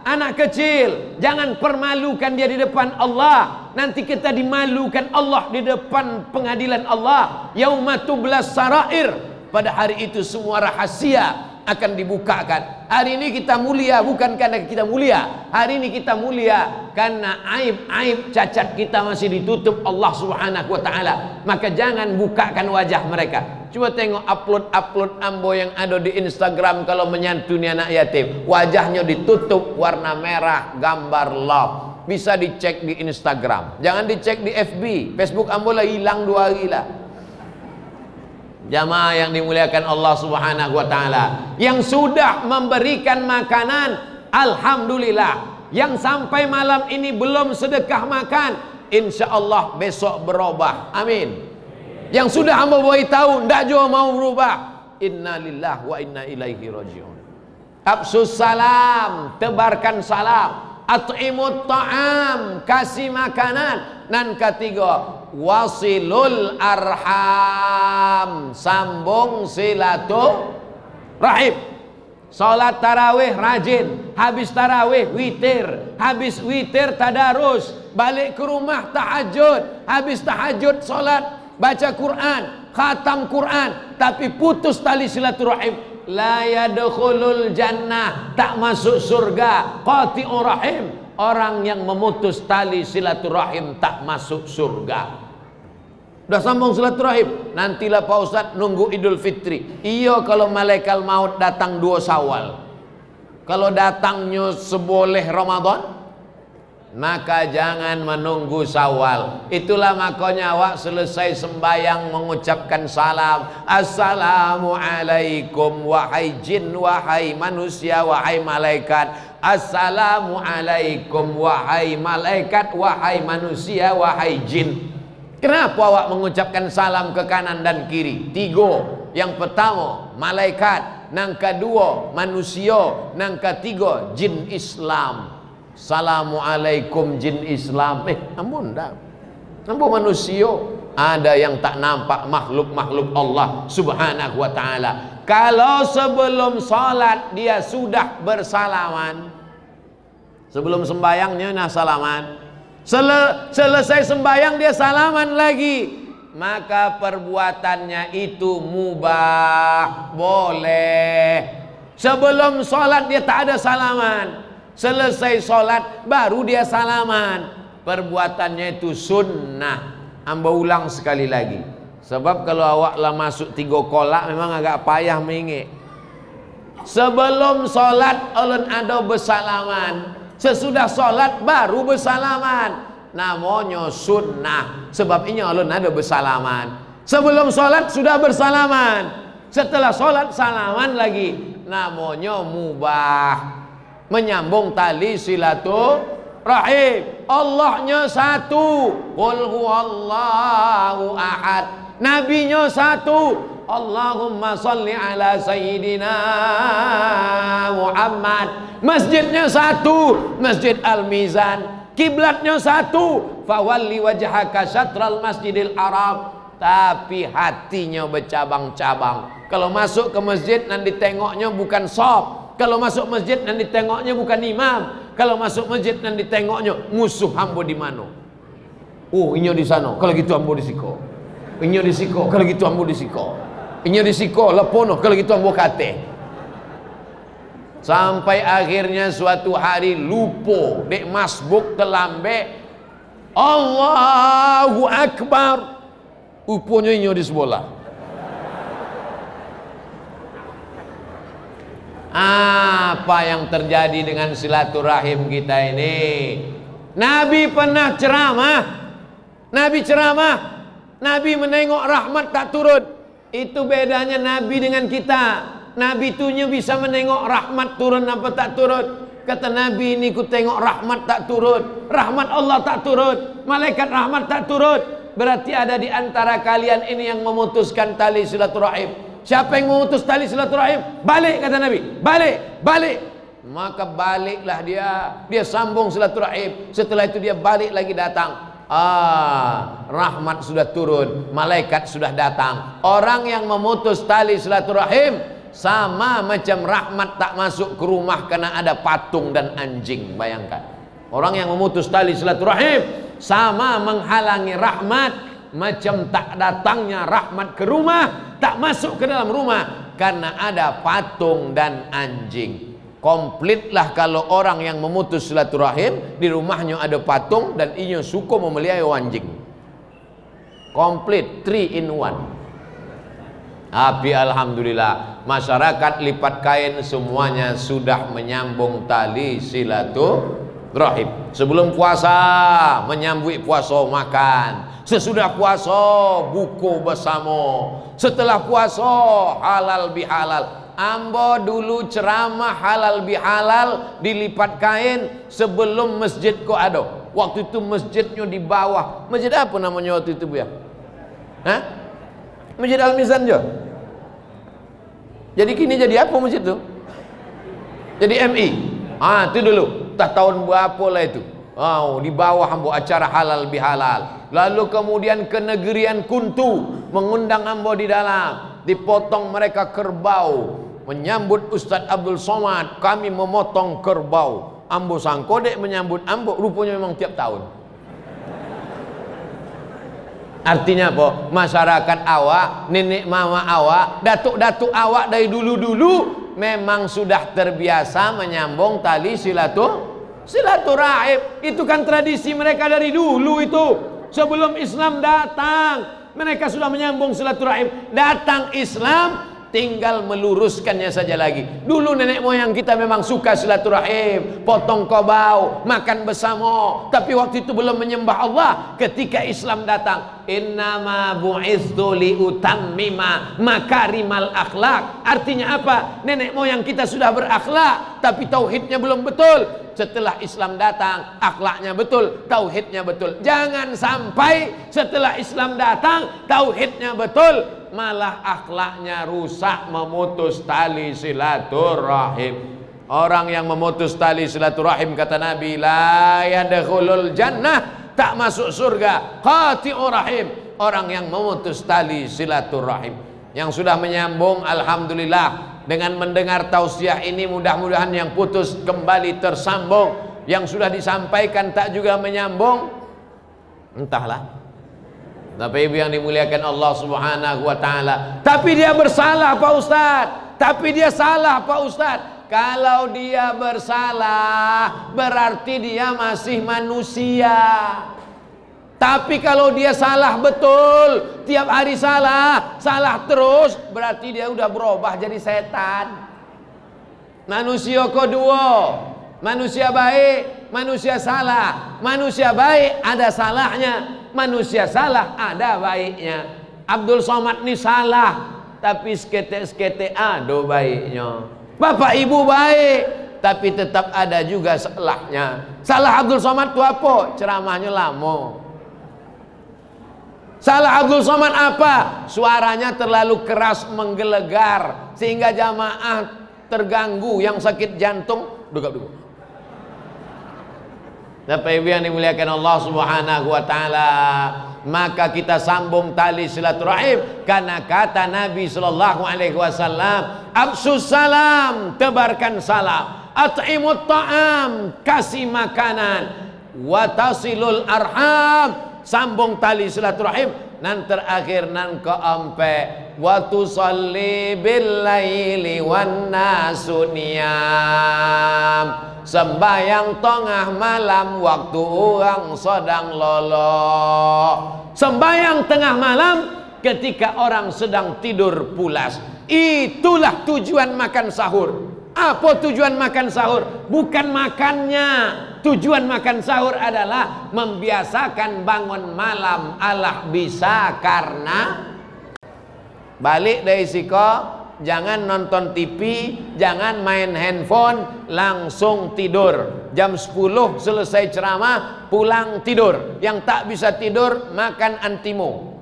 anak kecil, jangan permalukan dia di depan Allah. Nanti kita dimalukan Allah di depan pengadilan Allah. Yauma tublas sarair. Pada hari itu semua rahasia akan dibukakan. Hari ini kita mulia bukan karena kita mulia. Hari ini kita mulia karena aib-aib cacat kita masih ditutup Allah Subhanahu wa taala. Maka jangan bukakan wajah mereka. Coba tengok upload ambo yang ada di Instagram kalau menyantuni anak yatim. Wajahnya ditutup warna merah, gambar love. Bisa dicek di Instagram. Jangan dicek di FB. Facebook ambo lah hilang 2 hari lah. Jamaah yang dimuliakan Allah Subhanahu wa taala, yang sudah memberikan makanan, alhamdulillah. Yang sampai malam ini belum sedekah makan, insyaallah besok berubah. Amin. Yang sudah hamba beritahu ndak jauh mau berubah, innalillahi wa inna ilaihi rajiun. Absus salam, tebarkan salam. At'imut ta'am, kasih makanan. Dan ketiga, wasilul arham, sambung silaturahim. Salat tarawih rajin, habis tarawih witir, habis witir tadarus, balik ke rumah tahajud, habis tahajud salat baca Quran, khatam Quran, tapi putus tali silaturahim, la yadkhulul jannah, tak masuk surga. Qati'ur rahim, orang yang memutus tali silaturahim tak masuk surga. Udah sambung silaturahim. Nantilah Pak Ustadz nunggu Idul Fitri. Iya kalau malaikat maut datang 2 Syawal. Kalau datangnya seboleh Ramadan, maka jangan menunggu Syawal. Itulah makanya awak selesai sembahyang mengucapkan salam. Assalamualaikum wahai jin, wahai manusia, wahai malaikat. Assalamualaikum wahai malaikat, wahai manusia, wahai jin. Kenapa awak mengucapkan salam ke kanan dan kiri? 3. Yang pertama malaikat, nang kedua manusia, nang ketiga jin Islam. Assalamualaikum jin Islam. Ampun dah. Ampun manusia. Ada yang tak nampak makhluk-makhluk Allah subhanahu wa ta'ala. Kalau sebelum salat dia sudah bersalaman, sebelum sembayangnya nah salaman, selesai sembayang dia salaman lagi, maka perbuatannya itu mubah, boleh. Sebelum sholat dia tak ada salaman, selesai sholat baru dia salaman, perbuatannya itu sunnah. Amba ulang sekali lagi, sebab kalau awak lah masuk 3 kolak memang agak payah mengik. Sebelum sholat ulun ada bersalaman, sesudah sholat baru bersalaman, namanya sunnah. Sebab ini ulun ada bersalaman. Sebelum sholat sudah bersalaman, setelah sholat salaman lagi, namanya mubah. Menyambung tali silaturahim. Allahnya satu, qul huwallahu ahad. Nabinya satu, Allahumma salli ala sayyidina Muhammad. Masjidnya satu, Masjid Al-Mizan. Kiblatnya satu, fawalli wajhaka syatral masjidil haram. Tapi hatinya bercabang-cabang. Kalau masuk ke masjid nanti tengoknya bukan shop. Kalau masuk masjid nanti tengoknya bukan imam. Kalau masuk masjid nanti tengoknya musuh hambo di mana. Oh, inyo di sana. Kalau gitu hambo di siko. Inyo di siko. Kalau gitu hambo di siko. Inyo di siko lepono. Kalau gitu hambo kate. Sampai akhirnya suatu hari lupo dek masbuk telambe, Allahu Akbar, uponya inyo di sebelah. Apa yang terjadi dengan silaturahim kita ini? Nabi pernah ceramah, Nabi menengok rahmat tak turun. Itu bedanya Nabi dengan kita. Nabi tuhnya bisa menengok rahmat turun apa tak turun. Kata Nabi ini ku tengok rahmat tak turun, rahmat Allah tak turun, malaikat rahmat tak turun. Berarti ada di antara kalian ini yang memutuskan tali silaturahim. Siapa yang memutus tali silaturahim? Balik, kata Nabi, balik. Maka baliklah dia sambung silaturahim. Setelah itu dia balik lagi datang. Rahmat sudah turun, malaikat sudah datang. Orang yang memutus tali silaturahim sama macam rahmat tak masuk ke rumah karena ada patung dan anjing. Bayangkan, orang yang memutus tali silaturahim sama menghalangi rahmat, macam tak datangnya rahmat ke rumah, tak masuk ke dalam rumah karena ada patung dan anjing. Komplitlah kalau orang yang memutus silaturahim di rumahnya ada patung dan ia suka memelihara anjing. Komplit, 3 in 1. Tapi alhamdulillah masyarakat lipat kain semuanya sudah menyambung tali silaturahim. Sebelum puasa menyambut puasa makan, sesudah puasa buku bersama, setelah puasa halal bihalal. Ambo dulu ceramah halal bihalal dilipat kain sebelum masjid kok ada. Waktu itu masjidnya di bawah. Masjid apa namanya waktu itu, Bu ya? Hah? Masjid Al-Mizan je. Jadi kini jadi apa masjid itu? Jadi MI. Itu dulu. Tak tahun berapa lah itu. Di bawah ambo acara halal bihalal. Lalu kemudian ke negerian Kuntu mengundang ambo di dalam. Dipotong mereka kerbau. Menyambut Ustadz Abdul Somad, kami memotong kerbau. Ambo sangko dek menyambut ambo, rupanya memang tiap tahun. Artinya apa? Masyarakat awak, nenek mama awak, datuk-datuk awak dari dulu-dulu memang sudah terbiasa menyambung tali silaturahim. Itu kan tradisi mereka dari dulu itu. Sebelum Islam datang, Mereka sudah menyambung silaturahim. Datang Islam, tinggal meluruskannya saja lagi. Dulu nenek moyang kita memang suka silaturahim, potong kobau, makan bersama. Tapi waktu itu belum menyembah Allah. Ketika Islam datang, innama bu'itsu liutammima makarimal akhlak. Artinya apa? Nenek moyang kita sudah berakhlak, tapi tauhidnya belum betul. Setelah Islam datang, akhlaknya betul, tauhidnya betul. Jangan sampai setelah Islam datang, tauhidnya betul, malah akhlaknya rusak, memutus tali silaturahim. Orang yang memutus tali silaturahim, kata Nabi, la yadkhulul jannah, tak masuk surga. Qati'ur rahim, orang yang memutus tali silaturahim. Yang sudah menyambung, alhamdulillah. Dengan mendengar tausiah ini, mudah-mudahan yang putus kembali tersambung. Yang sudah disampaikan tak juga menyambung, entahlah. Tapi ibu yang dimuliakan Allah Subhanahu wa ta'ala, tapi dia bersalah Pak Ustadz, tapi dia salah Pak Ustadz. Kalau dia bersalah, berarti dia masih manusia. Tapi kalau dia salah betul, tiap hari salah terus, berarti dia udah berubah jadi setan. Manusia kedua, manusia baik, manusia salah. Manusia baik ada salahnya, manusia salah ada baiknya. Abdul Somad ini salah, tapi sekete-sekete ada baiknya. Bapak ibu baik, tapi tetap ada juga salahnya. Salah Abdul Somad itu apa? Ceramahnya lama. Salah Abdul Somad apa? Suaranya terlalu keras menggelegar sehingga jamaah terganggu, yang sakit jantung dugap-dugap. Bapak ibu yang dimuliakan Allah Subhanahu wa ta'ala, maka kita sambung tali silaturahim karena kata Nabi sallallahu alaihi wasallam, afsus salam, tebarkan salam, at'imut ta'am, kasih makanan, wa tasilul arham, sambung tali silaturahim. Nan terakhir nan keempat, wa tusalli bil laili wan nasu niyam, sembahyang tengah malam waktu orang sedang lolo. Sembahyang tengah malam ketika orang sedang tidur pulas. Itulah tujuan makan sahur. Apa tujuan makan sahur? Bukan makannya. Tujuan makan sahur adalah membiasakan bangun malam. Allah bisa karena balik dari siko, jangan nonton TV, jangan main handphone, langsung tidur. Jam 10 selesai ceramah, pulang tidur. Yang tak bisa tidur, makan antimo.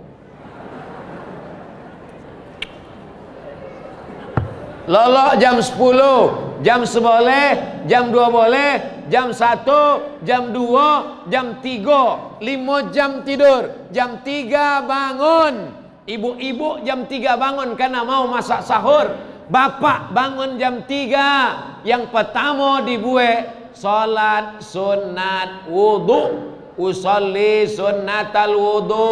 Lolok jam 10, jam 11, jam 2 boleh, jam 1, jam 2, jam 3, 5 jam tidur, jam 3 bangun. Ibu-ibu jam 3 bangun karena mau masak sahur. Bapak bangun jam 3. Yang pertama dibuat salat sunat wudu. Usolli sunnatal wudu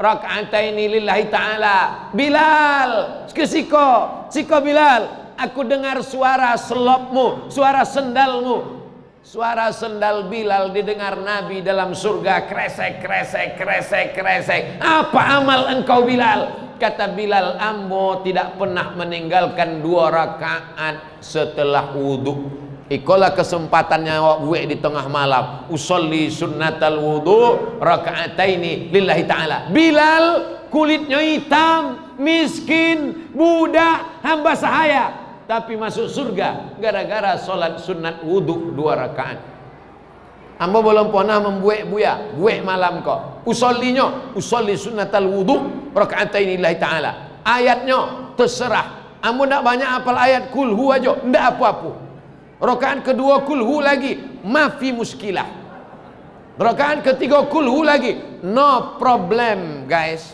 raka'ataini lillahi ta'ala. Bilal, siko Bilal, aku dengar suara selopmu, suara sendalmu. Suara sendal Bilal didengar Nabi dalam surga, kresek kresek kresek kresek. Apa amal engkau Bilal? Kata Bilal, ambo tidak pernah meninggalkan 2 rakaat setelah wudu. Ikolah kesempatannya gue di tengah malam. Usolli sunnatal wudu raka'ataini lillahi ta'ala. Bilal kulitnya hitam, miskin, budak, hamba sahaya, tapi masuk surga gara-gara sholat sunat wudu 2 rakaat. Ambo belum pernah membuat buya, buat malam kok. Usolli sunnatal wudu raka'ataini lillahi ta'ala. Ayatnya terserah. Ambo nak banyak hafal ayat kulhu aja, ndak apa-apa. Rakaat kedua kulhu lagi, mafi muskilah. Rakaat ketiga kulhu lagi, no problem guys.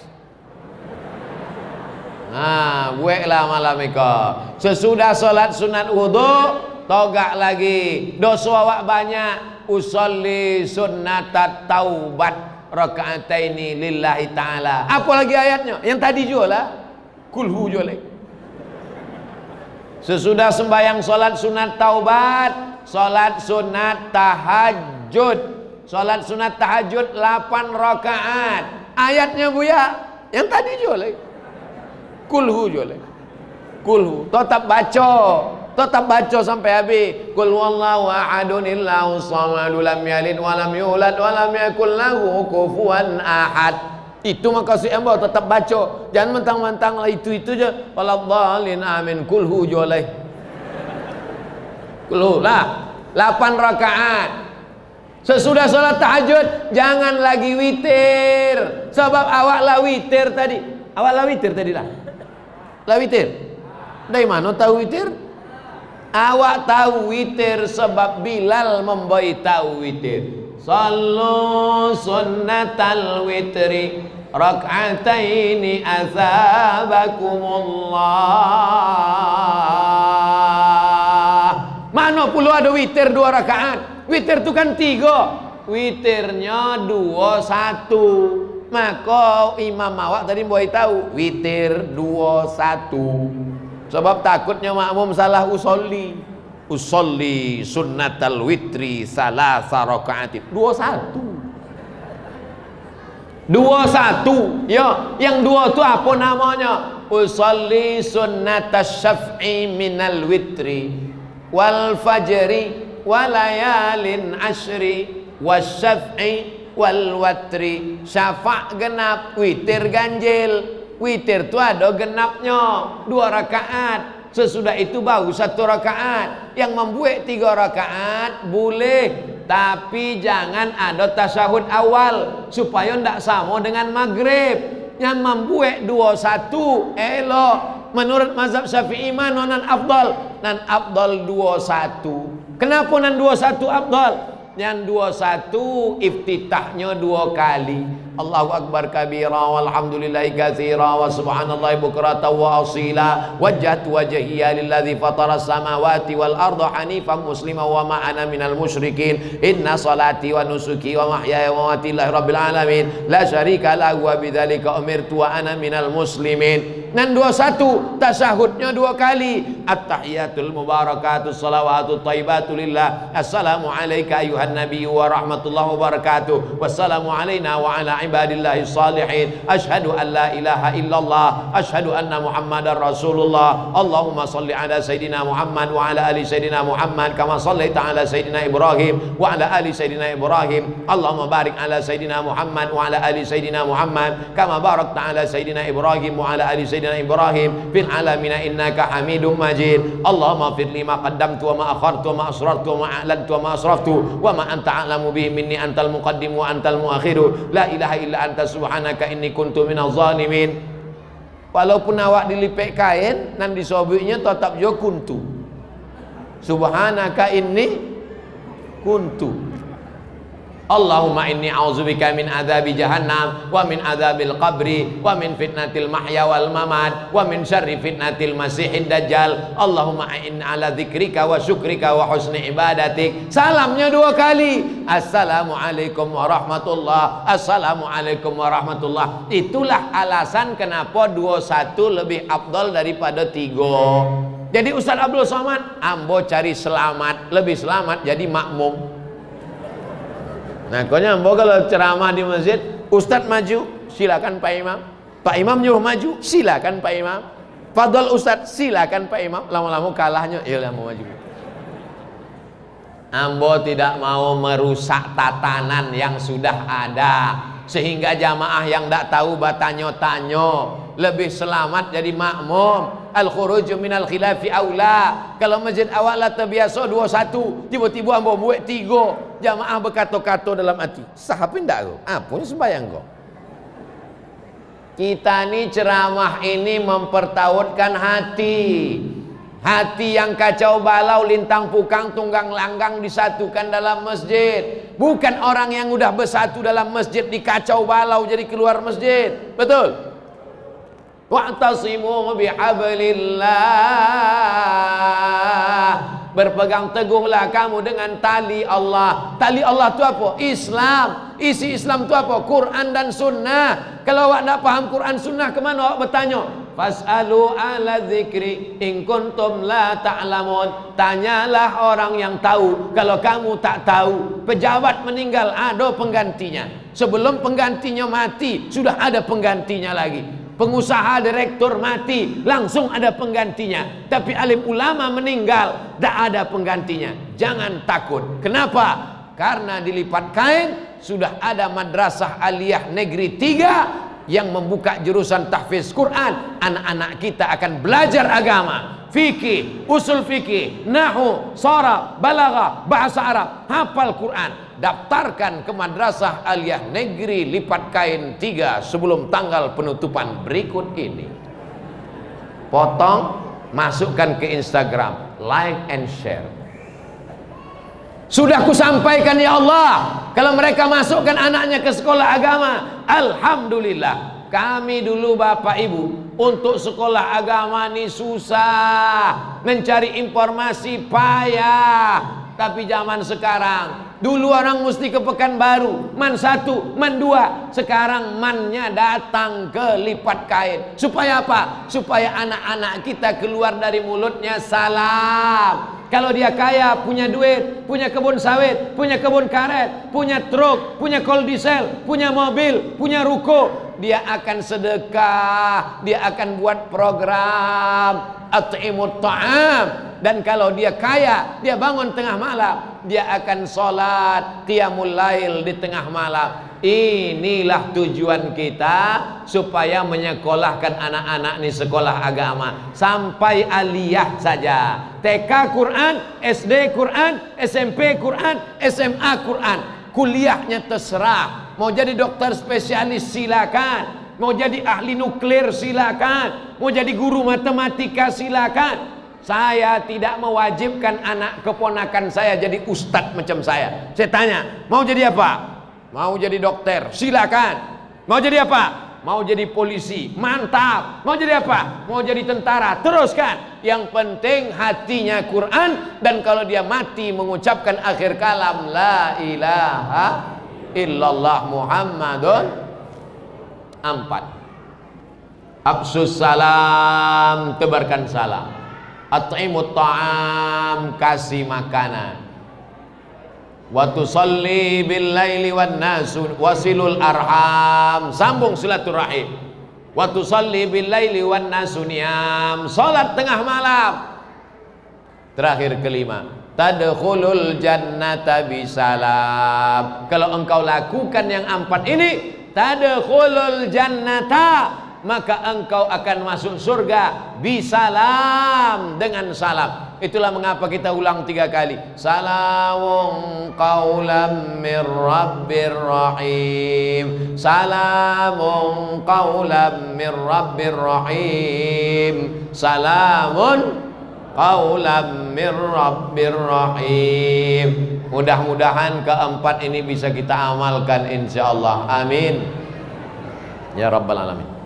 Nah, buatlah malam itu. Sesudah sholat sunat wudu, togak lagi. Dosa awak banyak. Usolli sunnatat taubat raka'ataini lillahi ta'ala. Apa lagi ayatnya? Yang tadi juga lah, kulhu juga lagi. Sesudah sembahyang sholat sunat taubat, sholat sunat tahajud, Salat sunat tahajud 8 rakaat. Ayatnya Buya yang tadi joleh. Kulhu joleh. Kulhu. Tetap baca sampai habis. Qul huwallahu ahadun Allahu samad lam yalid wa lam yulad wa lam yakul lahu kufuwan ahad. Itu makasih ambo tetap baca. Jangan mentang-mentang lah itu je. Waladhdallin amin. Kulhu joleh. Kulhu lah. 8 rakaat. Sesudah sholat tahajud jangan lagi witir. Sebab awak lah witir tadi. Awak lah witir tadi lah. Lah witir. Dari mana tahu witir? Awak tahu witir sebab Bilal memberitahu witir. Sallu sunnatal witri rak'ataini azabakumullah. Mana pula ada witir 2 rakaat? Witir itu kan 3. Witirnya 2-1. Maka imam awak tadi beritahu witir 2-1. Sebab takutnya makmum salah usolli. Usolli sunnatal witri salasa raka'atin. 2-1. 2-1. Ya, yang 2 itu apa namanya? Usolli sunnatas syaf'i minal witri wal fajri walayalin ashri wasyaf'i wal watri. Syafa' genap, witir ganjil. Witir itu ada genapnya 2 rakaat. Sesudah itu baru 1 rakaat. Yang membuat 3 rakaat boleh, tapi jangan ada tasyahud awal supaya tidak sama dengan maghrib. Yang membuat 2-1 elok. Menurut mazhab Syafi'i mana nan afdal? Nan afdal 2-1. Kenapa nan 2-1 afdal? Yang 2-1 iftitahnya 2 kali. Allahu akbar kabira walhamdulillahi katsira wa subhanallahi bukratan wa asila. Wajjahtu wajhiya lilladzi fatara samawati wal arda hanifan muslima wa ma ana minal musyrikin. Inna salati wa nusuki wa mahyaya wa mamati lillahi rabbil alamin la syarika lahu wa bidzalika umirtu wa ana minal muslimin. Dan 2-1 tasyahudnya 2 kali. At-tahiyatul mubarakatus salawatut thayyibatu lillah. Assalamu alayka ayuhan nabiyyu wa rahmatullahi wa barakatuh. Wassalamu alayna wa ala ibadillahi salihin. Ashhadu an la ilaha illallah. Ashhadu anna muhammadar rasulullah. Allahumma salli ala sayyidina Muhammad wa ala ali sayyidina Muhammad kama sallaita ala sayyidina Ibrahim wa ala ali sayyidina Ibrahim. Allahumma barik ala sayyidina Muhammad wa ala ali sayyidina Muhammad kama barakta ala sayyidina Ibrahim wa ala ali sayyidina Ibrahim fil alamina innaka Hamidum Majid. Allahumma fir lima qaddamtu wa ma akhartu wa ma asrartu wa ma a'lantu wa ma asraftu wa ma anta a'lamu bihi minni antal muqaddim wa antal muakhiru. La ilaha illa anta subhanaka inni kuntu minaz zalimin. Walaupun awak dilipek kain nan disobiknya tetap jo kuntu. Subhanaka inni kuntu. Allahumma inni a'udzubika min adzabi jahannam wa min adzabil qabri wa min fitnatil mahya wal mamat wa min syarri fitnatil masiihid dajjal. Allahumma a'inna ala dzikrika wa syukrika wa husni ibadatik. Salamnya 2 kali. Assalamualaikum warahmatullah. Assalamualaikum warahmatullah. Itulah alasan kenapa 2-1 lebih afdal daripada 3. Jadi Ustaz Abdul Somad, ambo cari selamat, lebih selamat jadi makmum. Nah, pokoknya kalau ceramah di masjid, Ustadz maju, silakan Pak Imam. Pak Imam nyuruh maju, silakan Pak Imam. Fadol Ustadz, silakan Pak Imam. Lama-lama kalahnya, ya mau maju. Ambo tidak mau merusak tatanan yang sudah ada, sehingga jamaah yang tidak tahu batanyo-tanyo lebih selamat jadi makmum. Al-khuruju minal khilafi aula. Kalau masjid awak lah terbiasa 2-1, tiba-tiba ambo buat 3, jamaah berkato-kato dalam hati. Sah apa ndak kau? Apanya sembahyang kau? Kita ni ceramah ini mempertautkan hati. Hati yang kacau balau, lintang pukang, tunggang langgang disatukan dalam masjid. Bukan orang yang udah bersatu dalam masjid dikacau balau jadi keluar masjid. Betul? Wa'tasimu bihablillah. Berpegang teguhlah kamu dengan tali Allah. Tali Allah itu apa? Islam. Isi Islam itu apa? Quran dan Sunnah. Kalau awak tak paham Quran Sunnah, kemana awak bertanya? Fas'alu ala dzikri in kuntum la ta'lamun. Tanyalah orang yang tahu kalau kamu tak tahu. Pejabat meninggal, ada penggantinya. Sebelum penggantinya mati, sudah ada penggantinya lagi. Pengusaha direktur mati, langsung ada penggantinya. Tapi alim ulama meninggal, tak ada penggantinya. Jangan takut. Kenapa? Karena di Lipat Kain sudah ada Madrasah Aliyah Negeri 3 yang membuka jurusan tahfiz Quran. Anak-anak kita akan belajar agama, fikih, usul fikih, nahwu, sharaf, balaghah, bahasa Arab, hafal Quran. Daftarkan ke Madrasah Aliyah Negeri Lipat Kain 3 sebelum tanggal penutupan berikut ini. Potong, masukkan ke Instagram, like and share. Sudah kusampaikan ya Allah, kalau mereka masukkan anaknya ke sekolah agama, alhamdulillah. Kami dulu Bapak Ibu untuk sekolah agama ini susah, mencari informasi payah. Tapi zaman sekarang, dulu orang mesti ke Pekanbaru, man 1, man 2. Sekarang mannya datang ke Lipat Kain. Supaya apa? Supaya anak-anak kita keluar dari mulutnya salam. Kalau dia kaya, punya duit, punya kebun sawit, punya kebun karet, punya truk, punya cold diesel, punya mobil, punya ruko, dia akan sedekah, dia akan buat program at'imut ta'am. Dan kalau dia kaya, dia bangun tengah malam, dia akan sholat qiyamul lail di tengah malam. Inilah tujuan kita, supaya menyekolahkan anak-anak ini sekolah agama sampai aliyah saja. TK Quran, SD Quran, SMP Quran, SMA Quran. Kuliahnya terserah. Mau jadi dokter spesialis silakan, mau jadi ahli nuklir silakan, mau jadi guru matematika silakan. Saya tidak mewajibkan anak keponakan saya jadi ustadz macam saya. Saya tanya, mau jadi apa? Mau jadi dokter, silakan. Mau jadi apa? Mau jadi polisi, mantap. Mau jadi apa? Mau jadi tentara, teruskan. Yang penting hatinya Quran. Dan kalau dia mati mengucapkan akhir kalam la ilaha illallah Muhammadun. 4. Absus salam, tebarkan salam. At'imut ta'am, kasih makanan. Wa tusalli bil laili wan nasu wasilul arham, sambung silaturahim. Wa tusalli bil laili wan nasu niyam, salat tengah malam. Terakhir kelima, tadkhulul jannata bisalam. Kalau engkau lakukan yang 4 ini, tadkhulul jannata, maka engkau akan masuk surga bisalam, dengan salam. Itulah mengapa kita ulang 3 kali. Salamun qaulam mir rabbir rahim. Salamun qaulam mir rabbir rahim. Salamun qaulam mir rabbir rahim. Mudah-mudahan keempat ini bisa kita amalkan insyaallah. Amin ya rabbal alamin.